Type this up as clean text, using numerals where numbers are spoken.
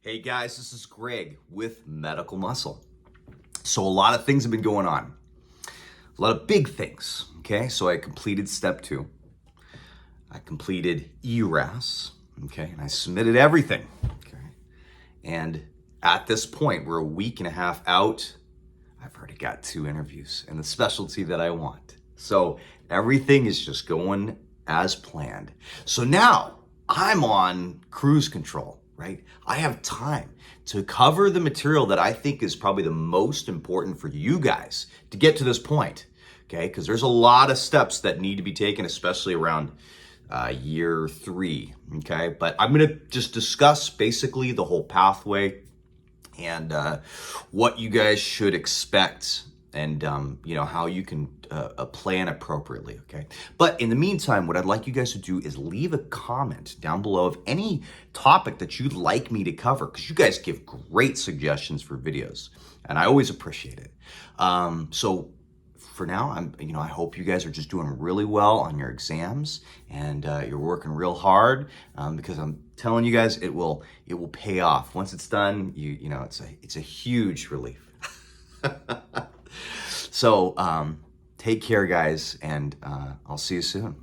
Hey guys, this is Greg with Medical Muscle. So a lot of things have been going on. A lot of big things, okay? So I completed step 2. I completed ERAS, okay? And I submitted everything, okay? And at this point, we're a week and a half out. I've already got 2 interviews in the specialty that I want. So everything is just going as planned. So now I'm on cruise control. Right? I have time to cover the material that I think is probably the most important for you guys to get to this point, okay? Because there's a lot of steps that need to be taken, especially around year 3, okay? But I'm gonna just discuss basically the whole pathway and what you guys should expect and how you can plan appropriately, okay? But in the meantime, what I'd like you guys to do is leave a comment down below of any topic that you'd like me to cover, because you guys give great suggestions for videos, and I always appreciate it. So for now, I hope you guys are just doing really well on your exams, and you're working real hard, because I'm telling you guys, it will pay off once it's done. It's a huge relief. So take care, guys, and I'll see you soon.